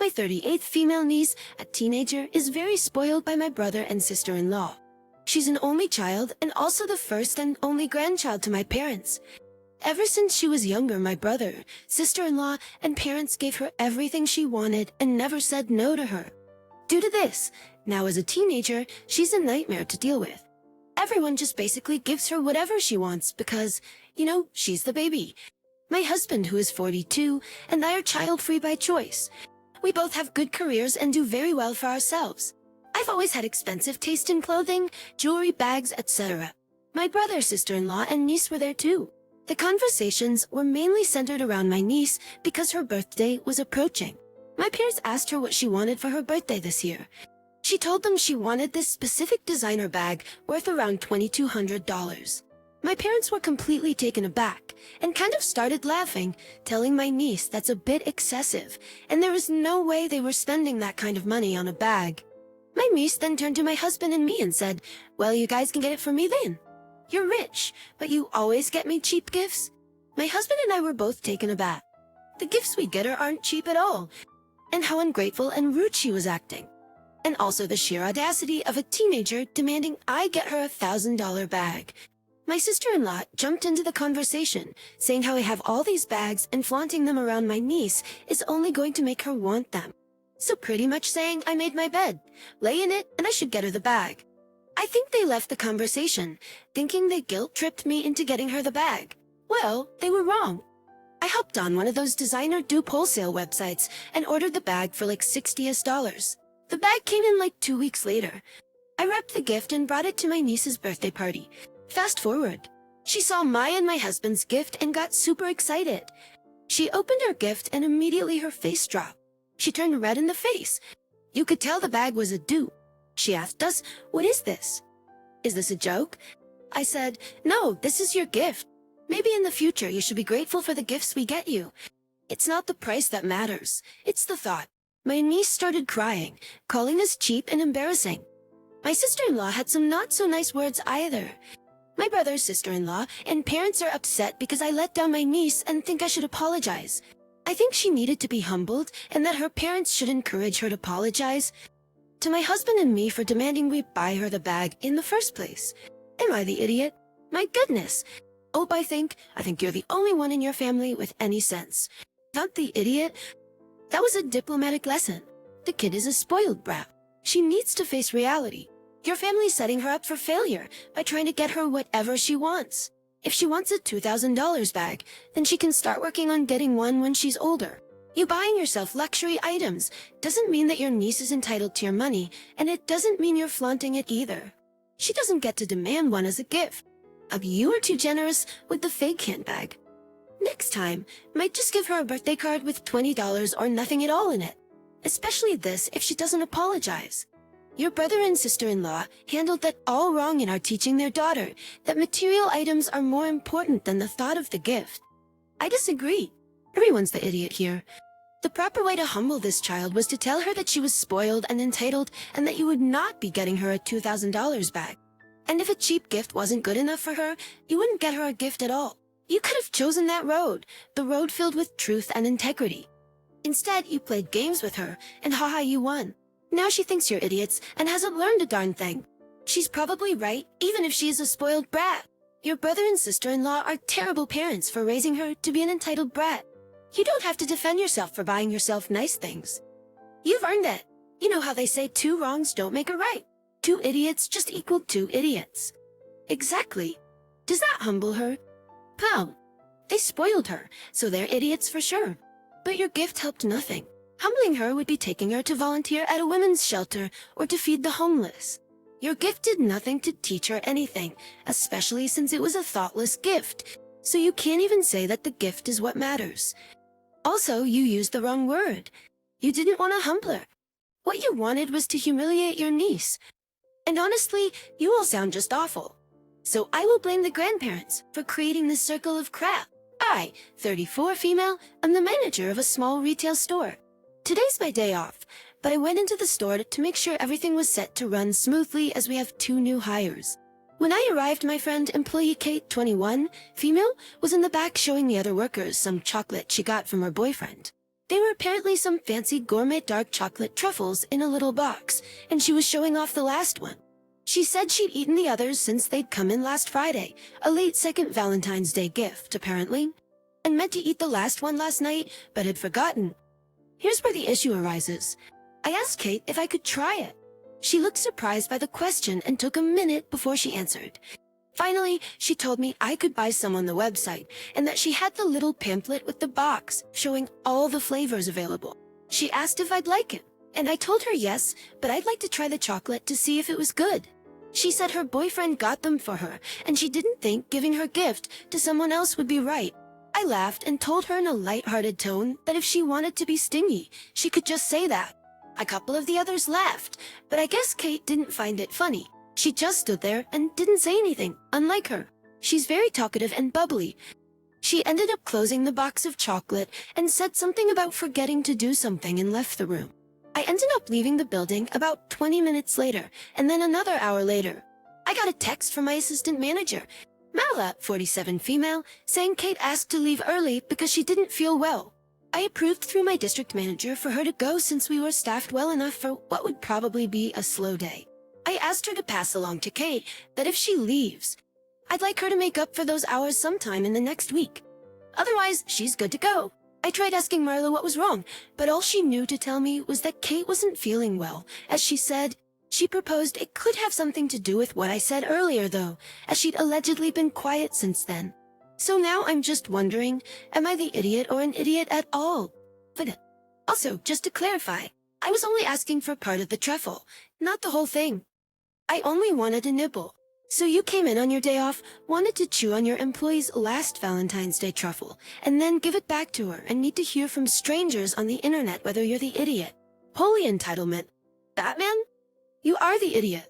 My 38th female niece, a teenager, is very spoiled by my brother and sister-in-law. She's an only child and also the first and only grandchild to my parents. Ever since she was younger, my brother, sister-in-law, and parents gave her everything she wanted and never said no to her. Due to this, now as a teenager, she's a nightmare to deal with. Everyone just basically gives her whatever she wants because, she's the baby. My husband, who is 42, and I are child-free by choice. We both have good careers and do very well for ourselves. I've always had expensive taste in clothing, jewelry, bags, etc. My brother, sister-in-law, and niece were there too. The conversations were mainly centered around my niece because her birthday was approaching. My parents asked her what she wanted for her birthday this year. She told them she wanted this specific designer bag worth around $2,200. My parents were completely taken aback and kind of started laughing, telling my niece that's a bit excessive and there was no way they were spending that kind of money on a bag. My niece then turned to my husband and me and said, "Well, you guys can get it for me then. You're rich, but you always get me cheap gifts." My husband and I were both taken aback. The gifts we get her aren't cheap at all, and how ungrateful and rude she was acting. And also the sheer audacity of a teenager demanding I get her a $1,000 bag. My sister-in-law jumped into the conversation, saying how I have all these bags and flaunting them around my niece is only going to make her want them. So pretty much saying I made my bed, lay in it, and I should get her the bag. I think they left the conversation, thinking they guilt-tripped me into getting her the bag. Well, they were wrong. I hopped on one of those designer dupe wholesale websites and ordered the bag for like $60. The bag came in like 2 weeks later. I wrapped the gift and brought it to my niece's birthday party. Fast forward. She saw my and my husband's gift and got super excited. She opened her gift and immediately her face dropped. She turned red in the face. You could tell the bag was a dupe. She asked us, "What is this? Is this a joke?" I said, "No, this is your gift. Maybe in the future you should be grateful for the gifts we get you. It's not the price that matters. It's the thought." My niece started crying, calling us cheap and embarrassing. My sister-in-law had some not-so-nice words either. My brother's sister-in-law and parents are upset because I let down my niece and think I should apologize. I think she needed to be humbled and that her parents should encourage her to apologize to my husband and me for demanding we buy her the bag in the first place. Am I the idiot? My goodness. Oh, I think you're the only one in your family with any sense. Not the idiot. That was a diplomatic lesson. The kid is a spoiled brat. She needs to face reality. Your family's setting her up for failure by trying to get her whatever she wants. If she wants a $2,000 bag, then she can start working on getting one when she's older. You buying yourself luxury items doesn't mean that your niece is entitled to your money, and it doesn't mean you're flaunting it either. She doesn't get to demand one as a gift. You are too generous with the fake handbag. Next time, might just give her a birthday card with $20 or nothing at all in it. Especially this if she doesn't apologize. Your brother and sister-in-law handled that all wrong and are teaching their daughter that material items are more important than the thought of the gift. I disagree. Everyone's the idiot here. The proper way to humble this child was to tell her that she was spoiled and entitled and that you would not be getting her a $2,000 bag. And if a cheap gift wasn't good enough for her, you wouldn't get her a gift at all. You could have chosen that road, the road filled with truth and integrity. Instead, you played games with her, and haha, you won. Now she thinks you're idiots and hasn't learned a darn thing. She's probably right, even if she is a spoiled brat. Your brother and sister-in-law are terrible parents for raising her to be an entitled brat. You don't have to defend yourself for buying yourself nice things. You've earned it. You know how they say 2 wrongs don't make a right. 2 idiots just equal 2 idiots. Exactly. Does that humble her? Pow. They spoiled her, so they're idiots for sure. But your gift helped nothing. Humbling her would be taking her to volunteer at a women's shelter or to feed the homeless. Your gift did nothing to teach her anything, especially since it was a thoughtless gift, so you can't even say that the gift is what matters. Also, you used the wrong word. You didn't want to humble her. What you wanted was to humiliate your niece. And honestly, you all sound just awful. So I will blame the grandparents for creating this circle of crap. I, 34 female, am the manager of a small retail store. Today's my day off, but I went into the store to make sure everything was set to run smoothly as we have 2 new hires. When I arrived, my friend, employee Kate, 21, female, was in the back showing the other workers some chocolate she got from her boyfriend. They were apparently some fancy gourmet dark chocolate truffles in a little box, and she was showing off the last one. She said she'd eaten the others since they'd come in last Friday, a late second Valentine's Day gift, apparently, and meant to eat the last one last night, but had forgotten. Here's where the issue arises. I asked Kate if I could try it. She looked surprised by the question and took a minute before she answered. Finally, she told me I could buy some on the website, and that she had the little pamphlet with the box showing all the flavors available. She asked if I'd like it, and I told her yes, but I'd like to try the chocolate to see if it was good. She said her boyfriend got them for her, and she didn't think giving her gift to someone else would be right. I laughed and told her in a light-hearted tone that if she wanted to be stingy, she could just say that. A couple of the others laughed, but I guess Kate didn't find it funny. She just stood there and didn't say anything, unlike her. She's very talkative and bubbly. She ended up closing the box of chocolate and said something about forgetting to do something and left the room. I ended up leaving the building about 20 minutes later, and then another hour later. I got a text from my assistant manager, Mala, 47 female, saying Kate asked to leave early because she didn't feel well. I approved through my district manager for her to go since we were staffed well enough for what would probably be a slow day. I asked her to pass along to Kate that if she leaves, I'd like her to make up for those hours sometime in the next week. Otherwise, she's good to go. I tried asking Marla what was wrong, but all she knew to tell me was that Kate wasn't feeling well. As she said, she proposed it could have something to do with what I said earlier, though, as she'd allegedly been quiet since then. So now I'm just wondering, am I the idiot or an idiot at all? Also, just to clarify, I was only asking for part of the truffle, not the whole thing. I only wanted a nibble. So you came in on your day off, wanted to chew on your employee's last Valentine's Day truffle, and then give it back to her and need to hear from strangers on the internet whether you're the idiot. Holy entitlement. Batman? You are the idiot.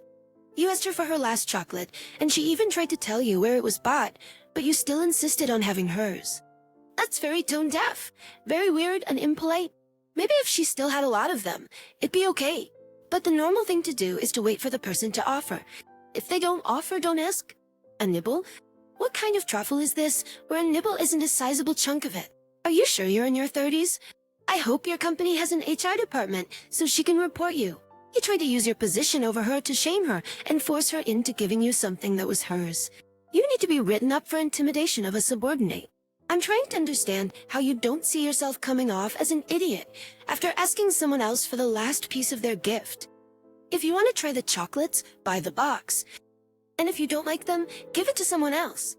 You asked her for her last chocolate, and she even tried to tell you where it was bought, but you still insisted on having hers. That's very tone-deaf, very weird and impolite. Maybe if she still had a lot of them, it'd be okay. But the normal thing to do is to wait for the person to offer. If they don't offer, don't ask. A nibble? What kind of truffle is this, where a nibble isn't a sizable chunk of it? Are you sure you're in your 30s? I hope your company has an HR department so she can report you. You tried to use your position over her to shame her and force her into giving you something that was hers. You need to be written up for intimidation of a subordinate. I'm trying to understand how you don't see yourself coming off as an idiot after asking someone else for the last piece of their gift. If you want to try the chocolates, buy the box. And if you don't like them, give it to someone else.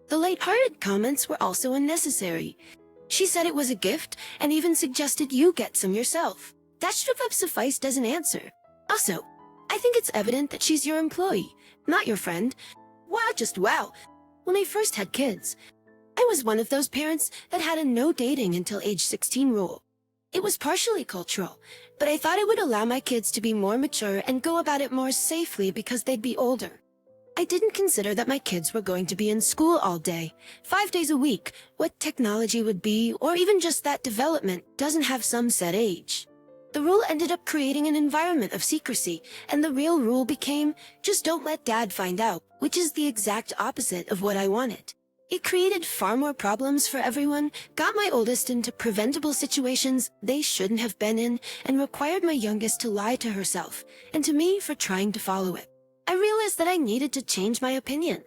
The light-hearted comments were also unnecessary. She said it was a gift and even suggested you get some yourself. That should have sufficed as an answer. Also, I think it's evident that she's your employee, not your friend. Wow, just wow. When I first had kids, I was one of those parents that had a no dating until age 16 rule. It was partially cultural, but I thought it would allow my kids to be more mature and go about it more safely because they'd be older. I didn't consider that my kids were going to be in school all day, 5 days a week, what technology would be, or even just that development doesn't have some set age. The rule ended up creating an environment of secrecy, and the real rule became, just don't let Dad find out, which is the exact opposite of what I wanted. It created far more problems for everyone, got my oldest into preventable situations they shouldn't have been in, and required my youngest to lie to herself, and to me for trying to follow it. I realized that I needed to change my opinion.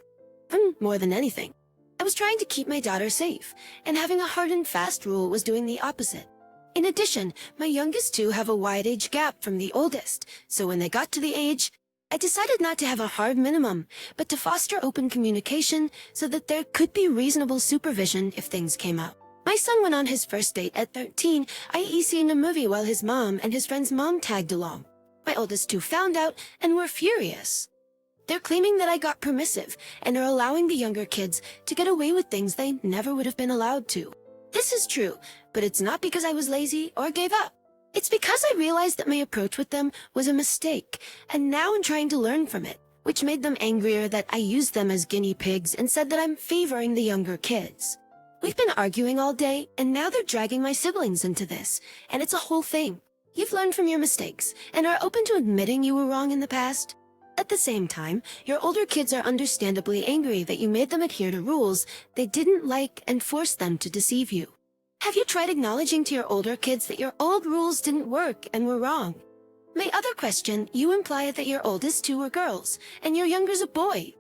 More than anything, I was trying to keep my daughter safe, and having a hard and fast rule was doing the opposite. In addition, my youngest two have a wide age gap from the oldest, so when they got to the age, I decided not to have a hard minimum, but to foster open communication so that there could be reasonable supervision if things came up. My son went on his first date at 13, i.e. seeing a movie while his mom and his friend's mom tagged along. My oldest two found out and were furious. They're claiming that I got permissive and are allowing the younger kids to get away with things they never would have been allowed to. This is true, but it's not because I was lazy or gave up. It's because I realized that my approach with them was a mistake, and now I'm trying to learn from it, which made them angrier that I used them as guinea pigs and said that I'm favoring the younger kids. We've been arguing all day, and now they're dragging my siblings into this, and it's a whole thing. You've learned from your mistakes, and are open to admitting you were wrong in the past. At the same time, your older kids are understandably angry that you made them adhere to rules they didn't like and forced them to deceive you. Have you tried acknowledging to your older kids that your old rules didn't work and were wrong? My other question, you imply that your oldest two are girls, and your younger's a boy.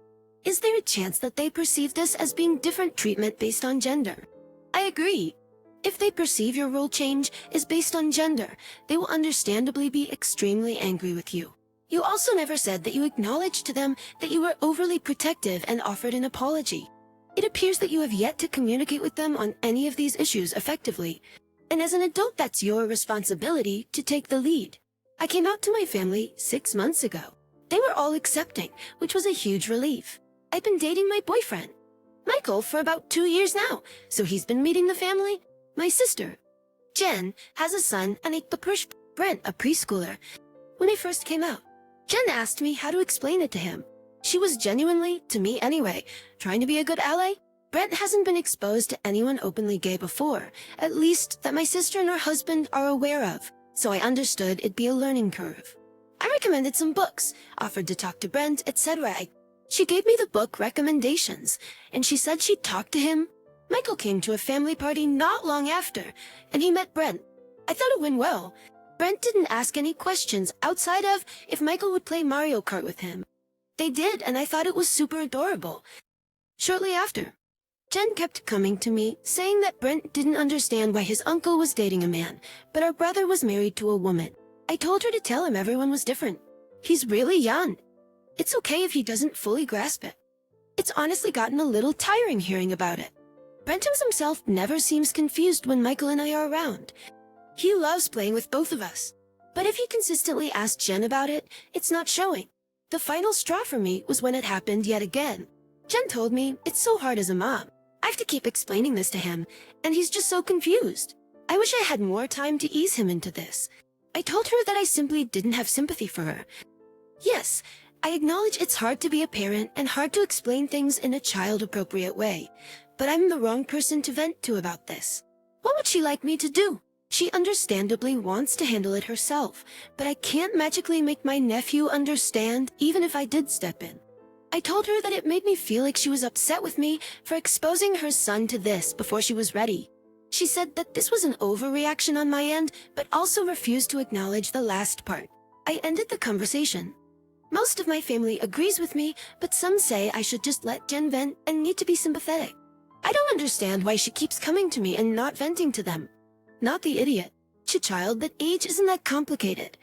Is there a chance that they perceive this as being different treatment based on gender? I agree. If they perceive your rule change is based on gender, they will understandably be extremely angry with you. You also never said that you acknowledged to them that you were overly protective and offered an apology. It appears that you have yet to communicate with them on any of these issues effectively, and as an adult that's your responsibility to take the lead. I came out to my family 6 months ago. They were all accepting, which was a huge relief. I've been dating my boyfriend, Michael, for about 2 years now, so he's been meeting the family. My sister, Jen, has a son and Brent, a preschooler. When I first came out, Jen asked me how to explain it to him. She was genuinely, to me anyway, trying to be a good ally. Brent hasn't been exposed to anyone openly gay before, at least that my sister and her husband are aware of, so I understood it'd be a learning curve. I recommended some books, offered to talk to Brent, etc. She gave me the book recommendations, and she said she'd talk to him. Michael came to a family party not long after, and he met Brent. I thought it went well. Brent didn't ask any questions outside of if Michael would play Mario Kart with him. They did, and I thought it was super adorable. Shortly after, Jen kept coming to me, saying that Brent didn't understand why his uncle was dating a man, but our brother was married to a woman. I told her to tell him everyone was different. He's really young. It's okay if he doesn't fully grasp it. It's honestly gotten a little tiring hearing about it. Brent himself never seems confused when Michael and I are around. He loves playing with both of us. But if he consistently asked Jen about it, it's not showing. The final straw for me was when it happened yet again. Jen told me it's so hard as a mom. I have to keep explaining this to him, and he's just so confused. I wish I had more time to ease him into this. I told her that I simply didn't have sympathy for her. Yes, I acknowledge it's hard to be a parent and hard to explain things in a child-appropriate way. But I'm the wrong person to vent to about this. What would she like me to do? She understandably wants to handle it herself, but I can't magically make my nephew understand even if I did step in. I told her that it made me feel like she was upset with me for exposing her son to this before she was ready. She said that this was an overreaction on my end, but also refused to acknowledge the last part. I ended the conversation. Most of my family agrees with me, but some say I should just let Jen vent and need to be sympathetic. I don't understand why she keeps coming to me and not venting to them. Not the idiot. Child, that age isn't that complicated.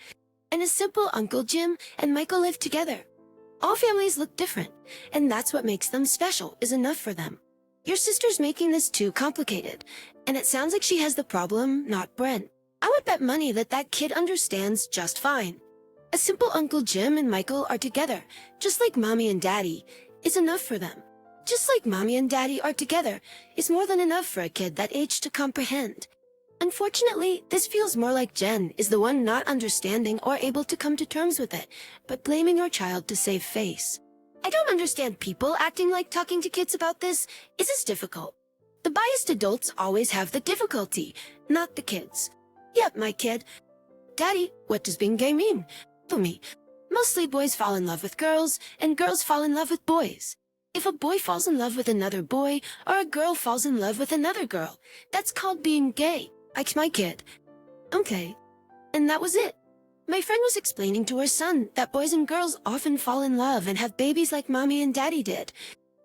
And a simple Uncle Jim and Michael live together. All families look different, and that's what makes them special is enough for them. Your sister's making this too complicated, and it sounds like she has the problem, not Brent. I would bet money that that kid understands just fine. A simple Uncle Jim and Michael are together, just like Mommy and Daddy, is enough for them. Just like Mommy and Daddy are together is more than enough for a kid that age to comprehend. Unfortunately, this feels more like Jen is the one not understanding or able to come to terms with it, but blaming her child to save face. I don't understand people acting like talking to kids about this is as difficult. The biased adults always have the difficulty, not the kids. Yep, my kid. Daddy, what does being gay mean? For me, mostly boys fall in love with girls, and girls fall in love with boys. If a boy falls in love with another boy, or a girl falls in love with another girl, that's called being gay. Like my kid. Okay. And that was it. My friend was explaining to her son that boys and girls often fall in love and have babies like Mommy and Daddy did.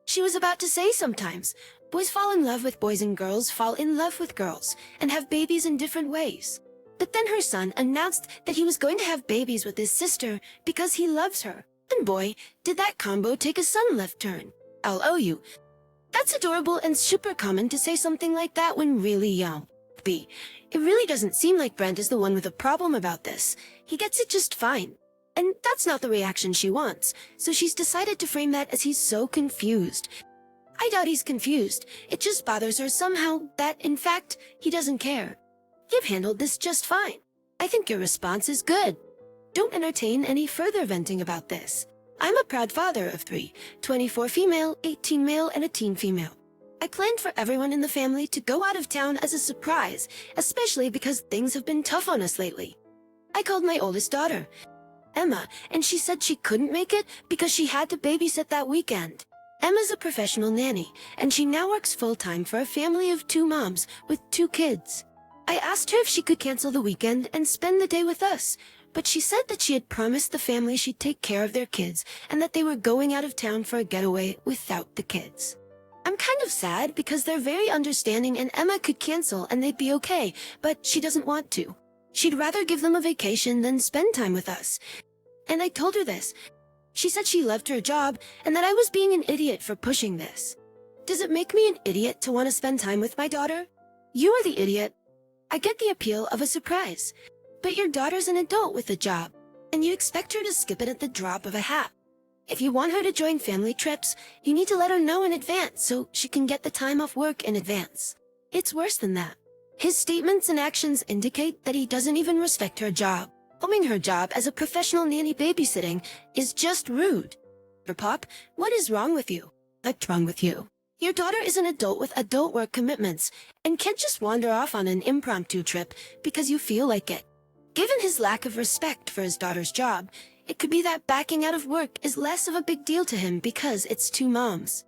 She was about to say sometimes, boys fall in love with boys and girls fall in love with girls and have babies in different ways. But then her son announced that he was going to have babies with his sister because he loves her. And boy, did that combo take a sudden left turn. I'll owe you. That's adorable and super common to say something like that when really young. B. It really doesn't seem like Brent is the one with a problem about this. He gets it just fine. And that's not the reaction she wants, so she's decided to frame that as he's so confused. I doubt he's confused. It just bothers her somehow that, in fact, he doesn't care. You've handled this just fine. I think your response is good. Don't entertain any further venting about this. I'm a proud father of 3, 24 female, 18 male, and a teen female. I planned for everyone in the family to go out of town as a surprise, especially because things have been tough on us lately. I called my oldest daughter, Emma, and she said she couldn't make it because she had to babysit that weekend. Emma's a professional nanny, and she now works full-time for a family of 2 moms with 2 kids. I asked her if she could cancel the weekend and spend the day with us, but she said that she had promised the family she'd take care of their kids and that they were going out of town for a getaway without the kids. I'm kind of sad because they're very understanding and Emma could cancel and they'd be okay, but she doesn't want to. She'd rather give them a vacation than spend time with us. And I told her this. She said she loved her job and that I was being an idiot for pushing this. Does it make me an idiot to want to spend time with my daughter? You are the idiot. I get the appeal of a surprise. But your daughter's an adult with a job, and you expect her to skip it at the drop of a hat. If you want her to join family trips, you need to let her know in advance so she can get the time off work in advance. It's worse than that. His statements and actions indicate that he doesn't even respect her job. Owning her job as a professional nanny babysitting is just rude. Pop, what is wrong with you? What's wrong with you? Your daughter is an adult with adult work commitments and can't just wander off on an impromptu trip because you feel like it. Given his lack of respect for his daughter's job, it could be that backing out of work is less of a big deal to him because it's 2 moms.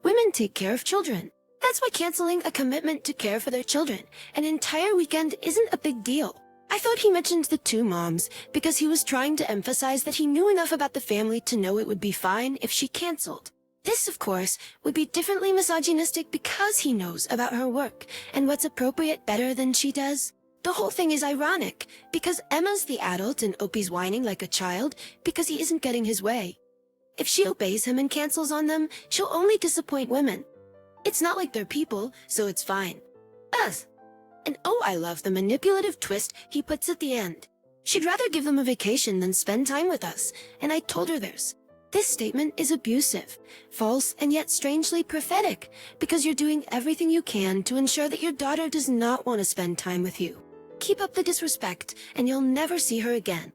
Women take care of children. That's why canceling a commitment to care for their children an entire weekend isn't a big deal. I thought he mentioned the 2 moms because he was trying to emphasize that he knew enough about the family to know it would be fine if she canceled. This, of course, would be differently misogynistic because he knows about her work and what's appropriate better than she does. The whole thing is ironic, because Emma's the adult and Opie's whining like a child because he isn't getting his way. If she obeys him and cancels on them, she'll only disappoint women. It's not like they're people, so it's fine. Us. And oh, I love the manipulative twist he puts at the end. She'd rather give them a vacation than spend time with us, and I told her this. This statement is abusive, false, and yet strangely prophetic, because you're doing everything you can to ensure that your daughter does not want to spend time with you. Keep up the disrespect, and you'll never see her again.